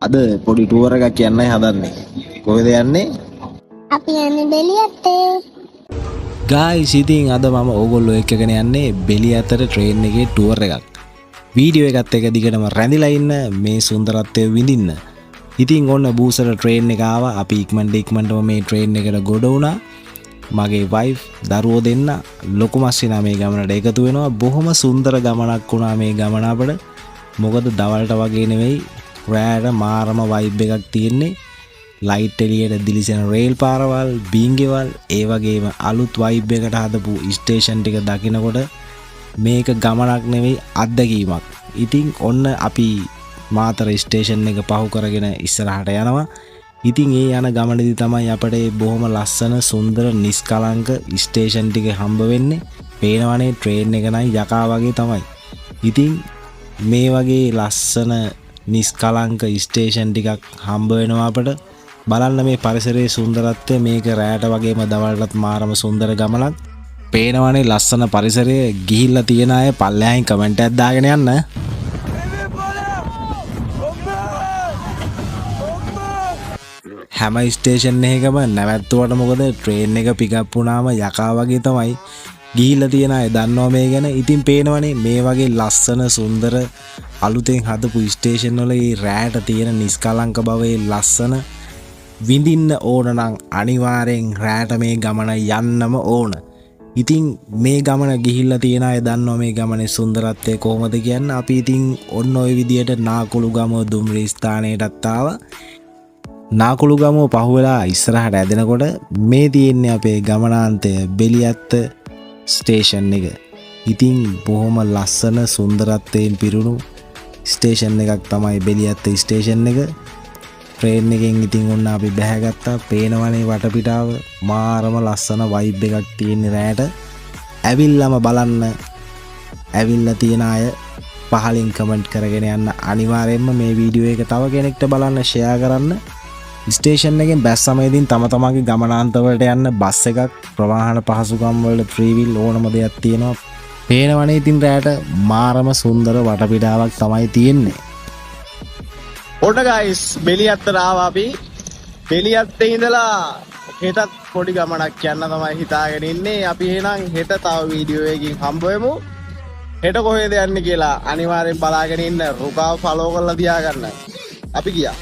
අද පොඩි ටුවර් එකක් යන්නයි හදන්නේ. කොහෙද යන්නේ? අපි යන්නේ බෙලියත්තේ. ගායිස් ඉතින් අද මම ඕගොල්ලෝ එක්කගෙන යන්නේ බෙලියත්තට ට්‍රේන් එකේ ටුවර් එකක්. වීඩියෝ එකත් එක දිගටම රැඳිලා ඉන්න මේ සුන්දරත්වය විඳින්න. ඉතින් ඔන්න බූසර ට්‍රේන් එක ආවා. අපි ඉක්මනටම මේ ට්‍රේන් එකට ගොඩ වුණා. මගේ වයිෆ් දරුවෝ දෙන්න ලොකු මස්සිනා මේ ගමනට එකතු වෙනවා. බොහොම සුන්දර ගමනක් වුණා මේ ගමන අපිට. මොකද දවල්ට වගේ නෙවෙයි රෑට මාරම වයිබ් එකක් තියෙන්නේ. ලයිට් එළියට දිලිසෙන රේල් පාරවල්, බීන්ගෙවල්, ඒ වගේම අලුත් වයිබ් එකට හදපු ස්ටේෂන් ටික දකිනකොට මේක ගමනක් නෙවෙයි අත්දැකීමක්. ඉතින් ඔන්න අපි මාතර ස්ටේෂන් එක පහු කරගෙන ඉස්සරහට යනවා. ඉතින් ඒ යන ගමනේදී තමයි අපිට බොහොම ලස්සන සුන්දර නිස්කලංක ස්ටේෂන් ටික හම්බ වෙන්නේ. පේනවනේ ට්‍රේන් එක නම් යකා වගේ තමයි. ඉතින් මේ වගේ ලස්සන නිස්කලංක ස්ටේෂන් ටිකක් හම්බ වෙනවා අපිට. බලන්න මේ පරිසරයේ සුන්දරත්වය. මේක රැයට වගේම දවල්ටත් මාරම සුන්දර ගමනක්. පේනවනේ ලස්සන පරිසරය. ගිහිල්ලා තියෙන අය පල්ලෙහායින් කමෙන්ට් එකක් දාගෙන යන්න. හැම ස්ටේෂන් එකකම නැවැත්තුවට මොකද ට්‍රේන් එක පිකප් වුණාම යකා වගේ තමයි ගිහිල්ලා තියෙන අය දන්නවා මේ ගැන. ඉතින් පේනවනේ මේ වගේ ලස්සන සුන්දර අලුතෙන් හදපු ස්ටේෂන් වල මේ රැයට තියෙන නිස්කලංක බවේ ලස්සන විඳින්න ඕන නම් අනිවාර්යෙන් රැයට මේ ගමන යන්නම ඕන. ඉතින් මේ ගමන ගිහිල්ලා තියෙන අය දන්නවා මේ ගමනේ සුන්දරත්වය කොහොමද කියන්නේ. අපි ඉතින් ඔන්න ඔය විදියට නාකුළුගම දුම්රිය ස්ථානයටත් ආවා. නාකුළුගම පහුවෙලා ඉස්සරහට ඇදෙනකොට මේ තියෙන්නේ අපේ ගමනාන්තය බෙලියත්ත ස්ටේෂන් එක. ඉතින් බොහොම ලස්සන සුන්දරත්වයෙන් පිරුණු ස්ටේෂන් එකක් තමයි බෙලියත්ත ස්ටේෂන් එක. ට්‍රේන් එකෙන් ඉතින් ඔන්න අපි බැහැගත්තා. පේනවනේ වටපිටාව මාරම ලස්සන වයිබ් එකක් තියෙන රැයට. ඇවිල්ලාම බලන්න. ඇවිල්ලා තියෙන අය පහලින් කමෙන්ට් කරගෙන යන්න. අනිවාර්යයෙන්ම මේ වීඩියෝ එක තව කෙනෙක්ට බලන්න ෂෙයා කරන්න. ස්ටේෂන් එකෙන් බැස්සම ඉතින් තම තමන්ගේ ගමනාන්තවලට යන්න බස් එකක්, ප්‍රවාහන පහසුකම් වලට ෆ්‍රී විල් ඕනම දෙයක් තියෙනවා. පේනවනේ ඉතින් රැයට මාරම සුන්දර වටපිටාවක් තමයි තියෙන්නේ. ඔන්න ගයිස් බෙලියත්තට ආවා අපි. බෙලියත්තේ ඉඳලා හෙටත් පොඩි ගමනක් යන්න තමයි හිතාගෙන ඉන්නේ. අපි එහෙනම් හෙට තව වීඩියෝ එකකින් හම්බ වෙමු. හෙට කොහෙද යන්නේ කියලා අනිවාර්යෙන් බලාගෙන ඉන්න. රුකාව ෆලෝ කරලා තියාගන්න. අපි ගියා.